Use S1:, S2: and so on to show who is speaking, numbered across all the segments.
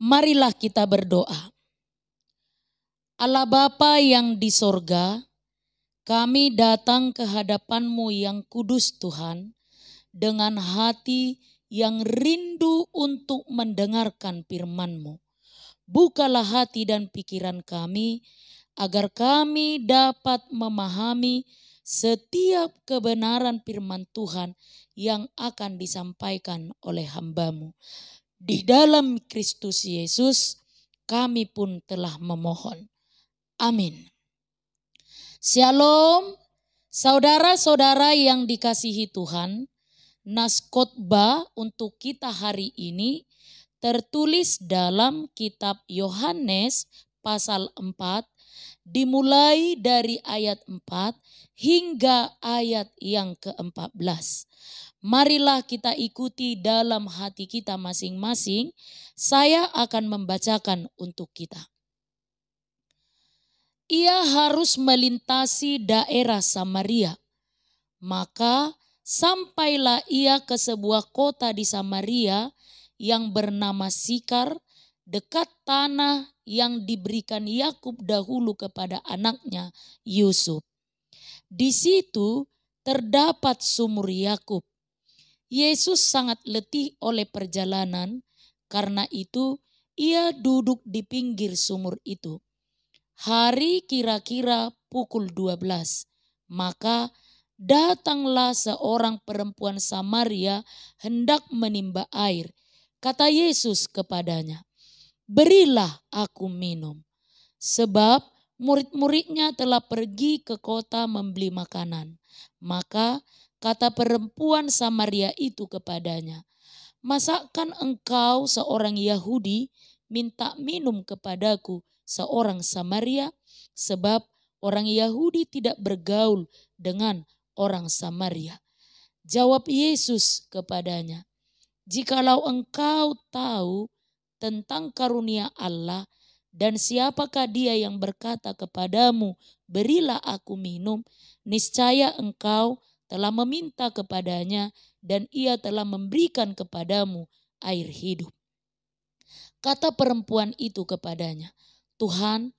S1: Marilah kita berdoa. Allah Bapa yang di sorga, kami datang ke hadapan-Mu yang kudus Tuhan, dengan hati yang rindu untuk mendengarkan firman-Mu. Bukalah hati dan pikiran kami, agar kami dapat memahami setiap kebenaran firman Tuhan yang akan disampaikan oleh hamba-Mu. Di dalam Kristus Yesus kami pun telah memohon. Amin. Shalom, saudara-saudara yang dikasihi Tuhan. Nas khotbah untuk kita hari ini tertulis dalam kitab Yohanes pasal 4, dimulai dari ayat 4 hingga ayat yang ke-14. Marilah kita ikuti dalam hati kita masing-masing. Saya akan membacakan untuk kita. Ia harus melintasi daerah Samaria. Maka sampailah ia ke sebuah kota di Samaria yang bernama Sikar, dekat tanah yang diberikan Yakub dahulu kepada anaknya Yusuf. Di situ terdapat sumur Yakub. Yesus sangat letih oleh perjalanan, karena itu ia duduk di pinggir sumur itu. Hari kira-kira pukul 12, maka datanglah seorang perempuan Samaria hendak menimba air. Kata Yesus kepadanya, "Berilah aku minum." Sebab murid-muridnya telah pergi ke kota membeli makanan. Maka kata perempuan Samaria itu kepadanya, "Masakan engkau seorang Yahudi minta minum kepadaku seorang Samaria?" Sebab orang Yahudi tidak bergaul dengan orang Samaria. Jawab Yesus kepadanya, "Jikalau engkau tahu tentang karunia Allah dan siapakah dia yang berkata kepadamu, berilah aku minum, niscaya engkau telah meminta kepadanya dan ia telah memberikan kepadamu air hidup." Kata perempuan itu kepadanya, "Tuhan,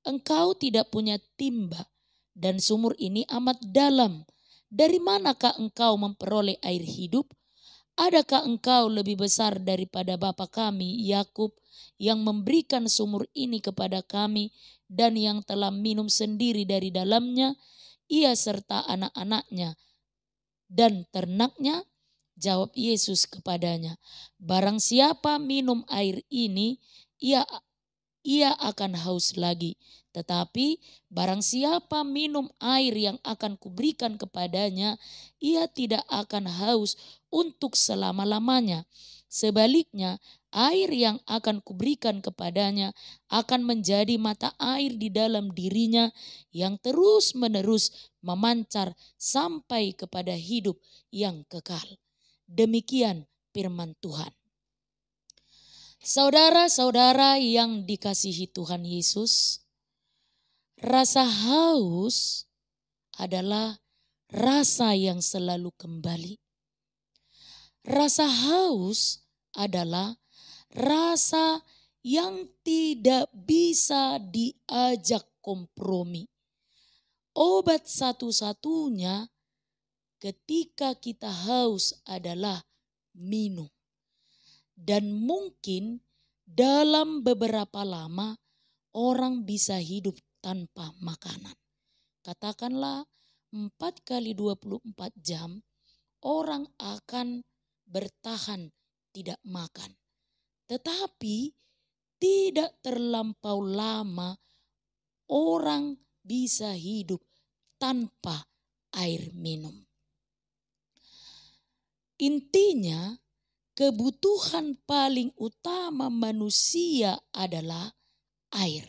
S1: engkau tidak punya timba dan sumur ini amat dalam. Dari manakah engkau memperoleh air hidup? Adakah engkau lebih besar daripada bapa kami Yakub yang memberikan sumur ini kepada kami dan yang telah minum sendiri dari dalamnya, ia serta anak-anaknya dan ternaknya?" Jawab Yesus kepadanya, "Barang siapa minum air ini, ia akan haus lagi. Tetapi barang siapa minum air yang akan kuberikan kepadanya, ia tidak akan haus untuk selama-lamanya. Sebaliknya, air yang akan kuberikan kepadanya akan menjadi mata air di dalam dirinya yang terus-menerus memancar sampai kepada hidup yang kekal." Demikian firman Tuhan. Saudara-saudara yang dikasihi Tuhan Yesus, rasa haus adalah rasa yang selalu kembali. Rasa haus adalah rasa yang tidak bisa diajak kompromi. Obat satu-satunya ketika kita haus adalah minum. Dan mungkin dalam beberapa lama orang bisa hidup tanpa makanan. Katakanlah 4 kali 24 jam orang akan bertahan tidak makan. Tetapi tidak terlampau lama orang bisa hidup tanpa air minum. Intinya, kebutuhan paling utama manusia adalah air.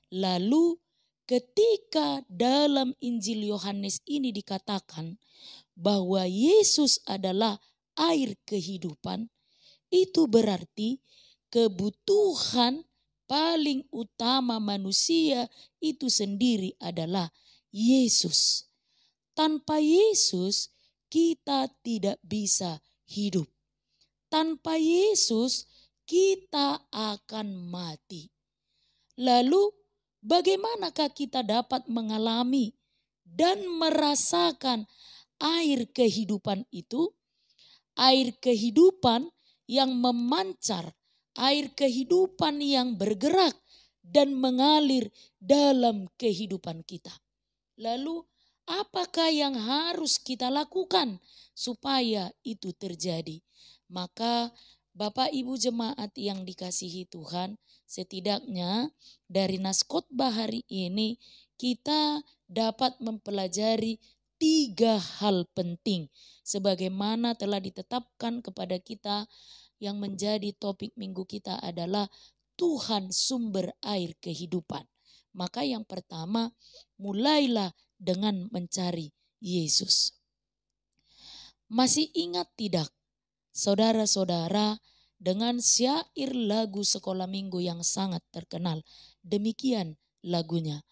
S1: Lalu ketika dalam Injil Yohanes ini dikatakan bahwa Yesus adalah air kehidupan, itu berarti kebutuhan paling utama manusia itu sendiri adalah Yesus. Tanpa Yesus kita tidak bisa hidup. Tanpa Yesus kita akan mati. Lalu bagaimanakah kita dapat mengalami dan merasakan air kehidupan itu? Air kehidupan yang memancar, air kehidupan yang bergerak dan mengalir dalam kehidupan kita. Lalu apakah yang harus kita lakukan supaya itu terjadi? Maka Bapak Ibu jemaat yang dikasihi Tuhan, setidaknya dari nas khotbah hari ini kita dapat mempelajari 3 hal penting sebagaimana telah ditetapkan kepada kita. Yang menjadi topik minggu kita adalah Tuhan sumber air kehidupan. Maka yang pertama, mulailah dengan mencari Yesus. Masih ingat tidak saudara-saudara dengan syair lagu sekolah minggu yang sangat terkenal? Demikian lagunya.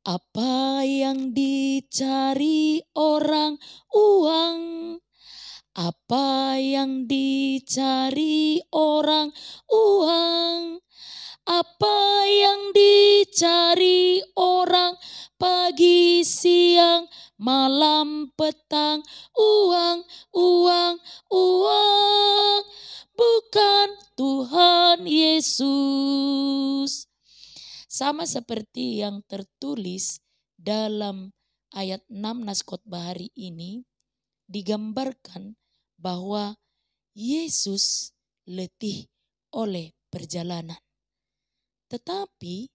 S1: Apa yang dicari orang? Uang. Apa yang dicari orang? Uang. Apa yang dicari orang? Pagi, siang, malam, petang. Uang, uang, uang. Bukan Tuhan Yesus. Sama seperti yang tertulis dalam ayat 6 nas khotbah hari ini, digambarkan bahwa Yesus letih oleh perjalanan. Tetapi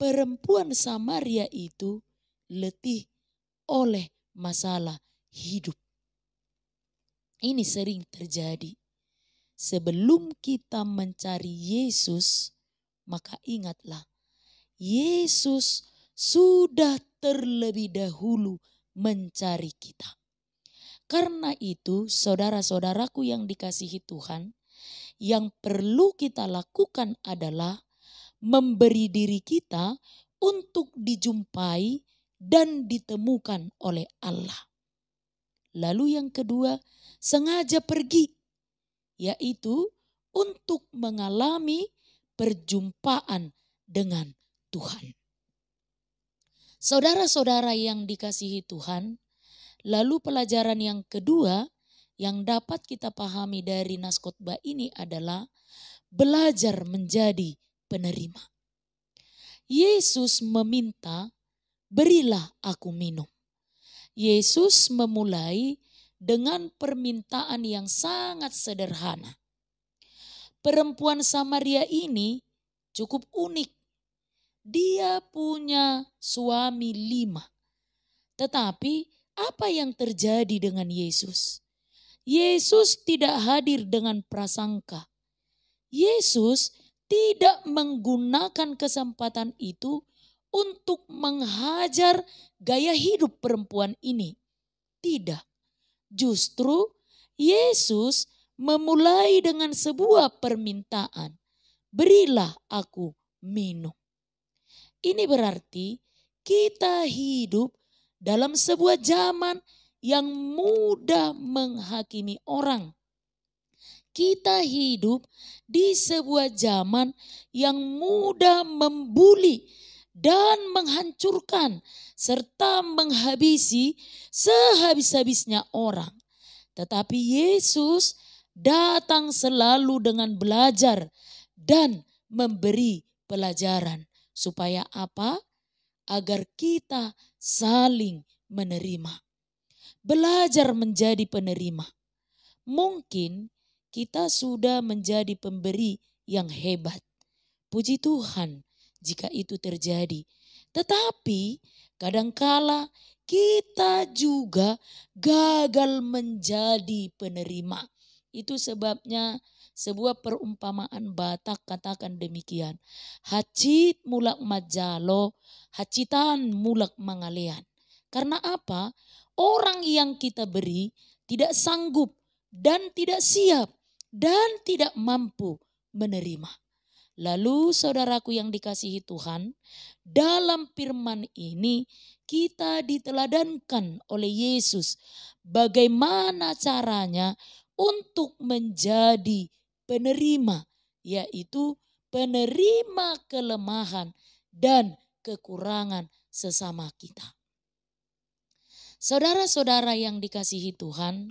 S1: perempuan Samaria itu letih oleh masalah hidup. Ini sering terjadi. Sebelum kita mencari Yesus, maka ingatlah, Yesus sudah terlebih dahulu mencari kita. Karena itu saudara-saudaraku yang dikasihi Tuhan, yang perlu kita lakukan adalah memberi diri kita untuk dijumpai dan ditemukan oleh Allah. Lalu yang kedua, sengaja pergi, yaitu untuk mengalami perjumpaan dengan Tuhan. Saudara-saudara yang dikasihi Tuhan, lalu pelajaran yang kedua yang dapat kita pahami dari nas khotbah ini adalah belajar menjadi penerima. Yesus meminta, berilah aku minum. Yesus memulai dengan permintaan yang sangat sederhana. Perempuan Samaria ini cukup unik. Dia punya suami 5. Tetapi apa yang terjadi dengan Yesus? Yesus tidak hadir dengan prasangka. Yesus tidak menggunakan kesempatan itu untuk menghajar gaya hidup perempuan ini. Tidak. Justru Yesus memulai dengan sebuah permintaan. Berilah aku minum. Ini berarti kita hidup dalam sebuah zaman yang mudah menghakimi orang. Kita hidup di sebuah zaman yang mudah membuli dan menghancurkan serta menghabisi sehabis-habisnya orang. Tetapi Yesus datang selalu dengan belajar dan memberi pelajaran. Supaya apa? Agar kita saling menerima. Belajar menjadi penerima. Mungkin kita sudah menjadi pemberi yang hebat. Puji Tuhan jika itu terjadi. Tetapi kadangkala kita juga gagal menjadi penerima. Itu sebabnya sebuah perumpamaan Batak katakan demikian. Hacit mulak majalo, hacitan mulak mangalean. Karena apa? Orang yang kita beri tidak sanggup dan tidak siap dan tidak mampu menerima. Lalu saudaraku yang dikasihi Tuhan, dalam firman ini kita diteladankan oleh Yesus bagaimana caranya untuk menjadi penerima yaitu penerima kelemahan dan kekurangan sesama kita. Saudara-saudara yang dikasihi Tuhan,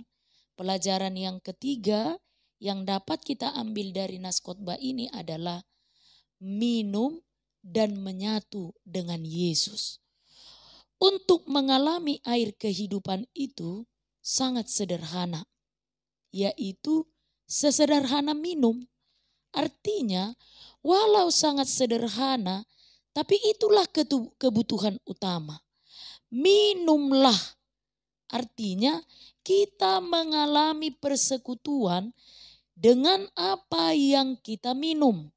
S1: pelajaran yang ketiga yang dapat kita ambil dari nas khotbah ini adalah minum dan menyatu dengan Yesus. Untuk mengalami air kehidupan itu sangat sederhana, yaitu sesederhana minum. Artinya, walau sangat sederhana, tapi itulah kebutuhan utama. Minumlah, artinya kita mengalami persekutuan dengan apa yang kita minum,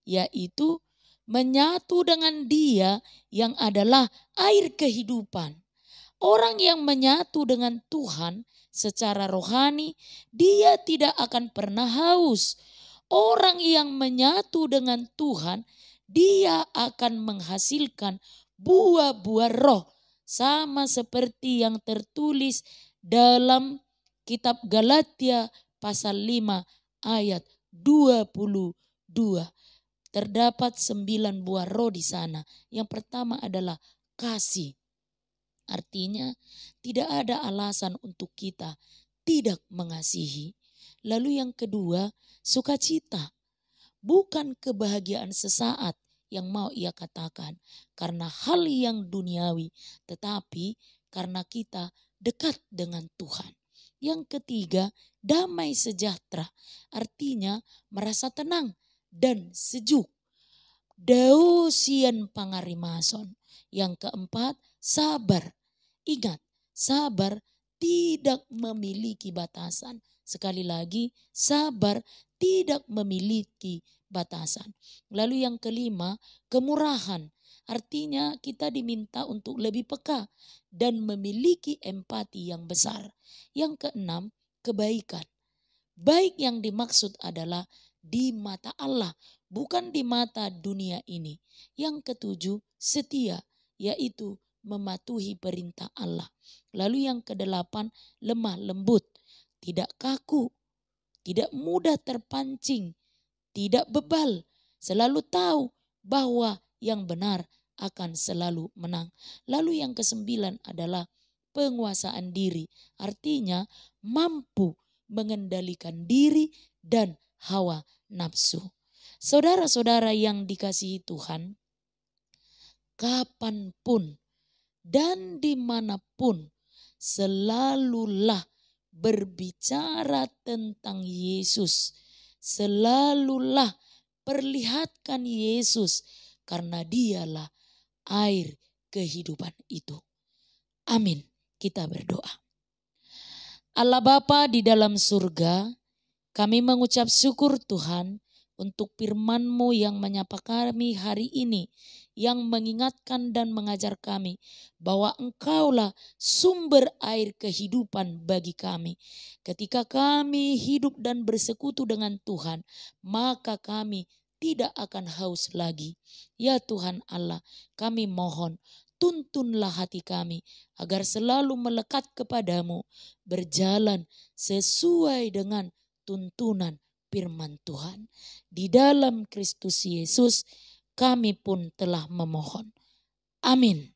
S1: yaitu menyatu dengan Dia yang adalah air kehidupan. Orang yang menyatu dengan Tuhan secara rohani, dia tidak akan pernah haus. Orang yang menyatu dengan Tuhan, dia akan menghasilkan buah-buah roh. Sama seperti yang tertulis dalam kitab Galatia pasal 5 ayat 22. Terdapat 9 buah roh di sana. Yang pertama adalah kasih. Artinya tidak ada alasan untuk kita tidak mengasihi. Lalu yang kedua, sukacita. Bukan kebahagiaan sesaat yang mau ia katakan karena hal yang duniawi, tetapi karena kita dekat dengan Tuhan. Yang ketiga, damai sejahtera. Artinya merasa tenang dan sejuk. Dausian pangarimason. Yang keempat, sabar. Ingat, sabar tidak memiliki batasan. Sekali lagi, sabar tidak memiliki batasan. Lalu yang kelima, kemurahan. Artinya kita diminta untuk lebih peka dan memiliki empati yang besar. Yang keenam, kebaikan. Baik yang dimaksud adalah di mata Allah, bukan di mata dunia ini. Yang ketujuh, setia, yaitu mematuhi perintah Allah. Lalu yang kedelapan, lemah lembut, tidak kaku, tidak mudah terpancing, tidak bebal, selalu tahu bahwa yang benar akan selalu menang. Lalu yang kesembilan adalah penguasaan diri, artinya mampu mengendalikan diri dan hawa nafsu. Saudara-saudara yang dikasihi Tuhan, kapanpun dan dimanapun selalulah berbicara tentang Yesus. Selalulah perlihatkan Yesus karena dialah air kehidupan itu. Amin. Kita berdoa. Allah Bapa di dalam surga, kami mengucap syukur Tuhan untuk firman-Mu yang menyapa kami hari ini, yang mengingatkan dan mengajar kami bahwa Engkaulah sumber air kehidupan bagi kami. Ketika kami hidup dan bersekutu dengan Tuhan, maka kami tidak akan haus lagi. Ya Tuhan Allah, kami mohon, tuntunlah hati kami agar selalu melekat kepadamu, berjalan sesuai dengan tuntunan firman Tuhan. Di dalam Kristus Yesus kami pun telah memohon. Amin.